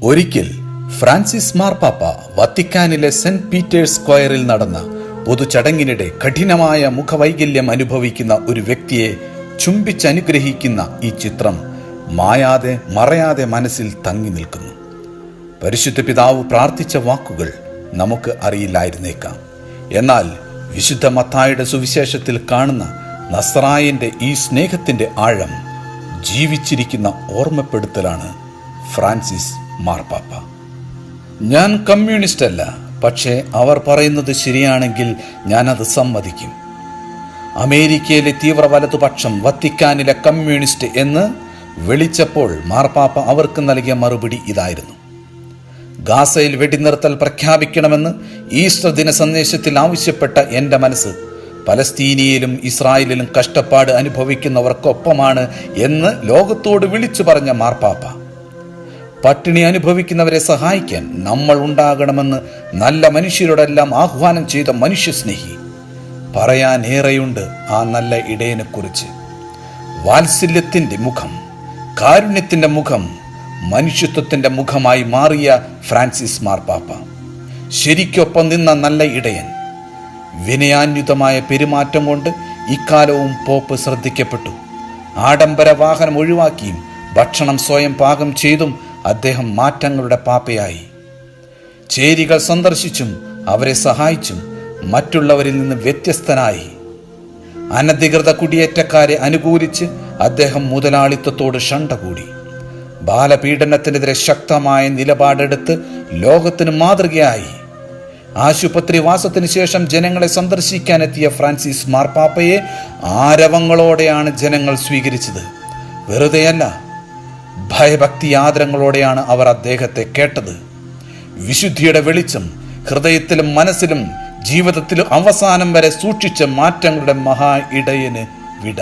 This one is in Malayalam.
ഒരിക്കൽ ഫ്രാൻസിസ് മാർപ്പാപ്പ വത്തിക്കാനിലെ സെന്റ് പീറ്റേഴ്സ് സ്ക്വയറിൽ നടന്ന പൊതുചടങ്ങിനിടെ കഠിനമായ മുഖവൈകല്യം അനുഭവിക്കുന്ന ഒരു വ്യക്തിയെ ചുംബിച്ചനുഗ്രഹിക്കുന്ന ഈ ചിത്രം മായാതെ മറയാതെ മനസ്സിൽ തങ്ങി നിൽക്കുന്നു. പരിശുദ്ധ പിതാവ് പ്രാർത്ഥിച്ച വാക്കുകൾ നമുക്ക് അറിയില്ലായിരുന്നേക്കാം. എന്നാൽ വിശുദ്ധ മത്തായിയുടെ സുവിശേഷത്തിൽ കാണുന്ന നസ്രായന്റെ ഈ സ്നേഹത്തിന്റെ ആഴം ജീവിച്ചിരിക്കുന്ന ഓർമ്മപ്പെടുത്തലാണ് ഫ്രാൻസിസ് മാർപ്പാപ്പ. ഞാൻ കമ്മ്യൂണിസ്റ്റ് അല്ല, പക്ഷേ അവർ പറയുന്നത് ശരിയാണെങ്കിൽ ഞാനത് സമ്മതിക്കും. അമേരിക്കയിലെ തീവ്ര വലതുപക്ഷം വത്തിക്കാനിലെ കമ്മ്യൂണിസ്റ്റ് എന്ന് വിളിച്ചപ്പോൾ മാർപ്പാപ്പ അവർക്ക് നൽകിയ മറുപടി ഇതായിരുന്നു: ഗാസയിൽ വെടിനിർത്തൽ പ്രഖ്യാപിക്കണമെന്ന് ഈസ്റ്റർ ദിന സന്ദേശത്തിൽ ആവശ്യപ്പെട്ട എൻ്റെ മനസ്സ് പലസ്തീനിയയിലും ഇസ്രായേലിലും കഷ്ടപ്പാട് അനുഭവിക്കുന്നവർക്കൊപ്പമാണ് എന്ന് ലോകത്തോട് വിളിച്ചു പറഞ്ഞ മാർപ്പാപ്പ, പട്ടിണി അനുഭവിക്കുന്നവരെ സഹായിക്കാൻ നമ്മൾ ഉണ്ടാകണമെന്ന് നല്ല മനുഷ്യരോടെല്ലാം ആഹ്വാനം ചെയ്ത മനുഷ്യസ്നേഹി. പറയാൻ ഏറെയുണ്ട് ആ നല്ല ഇടയനെക്കുറിച്ച്. വാത്സല്യത്തിൻ്റെ മുഖം, കാരുണ്യത്തിൻ്റെ മുഖം, മനുഷ്യത്വത്തിൻ്റെ മുഖമായി മാറിയ ഫ്രാൻസിസ് മാർപ്പാപ്പ, ശരിക്കൊപ്പം നിന്ന നല്ല ഇടയൻ. വിനയാന്വിതമായ പെരുമാറ്റം കൊണ്ട് ഇക്കാലവും പോപ്പ് ശ്രദ്ധിക്കപ്പെട്ടു. ആഡംബര വാഹനം ഒഴിവാക്കിയും ഭക്ഷണം സ്വയം പാകം ചെയ്തും അദ്ദേഹം മാറ്റങ്ങളുടെ പാപ്പയായി. ചേരികൾ സന്ദർശിച്ചും അവരെ സഹായിച്ചും മറ്റുള്ളവരിൽ നിന്ന് വ്യത്യസ്തനായി. അനധികൃത കുടിയേറ്റക്കാരെ അനുകൂലിച്ച് അദ്ദേഹം മുതലാളിത്തത്തോട് ഷണ്ട കൂടി. ബാലപീഡനത്തിനെതിരെ ശക്തമായ നിലപാടെടുത്ത് ലോകത്തിന് മാതൃകയായി. ആശുപത്രിവാസത്തിന് ശേഷം ജനങ്ങളെ സന്ദർശിക്കാനെത്തിയ ഫ്രാൻസിസ് മാർപ്പാപ്പയെ ആരവങ്ങളോടെയാണ് ജനങ്ങൾ സ്വീകരിച്ചത്. വെറുതെയല്ല, ഭയഭക്തി ആദരങ്ങളോടെയാണ് അവർ അദ്ദേഹത്തെ കേട്ടത്. വിശുദ്ധിയുടെ വെളിച്ചം ഹൃദയത്തിലും മനസ്സിലും ജീവിതത്തിലും അവസാനം വരെ സൂക്ഷിച്ച മാറ്റങ്ങളുടെ മഹാ ഇടയന് വിട.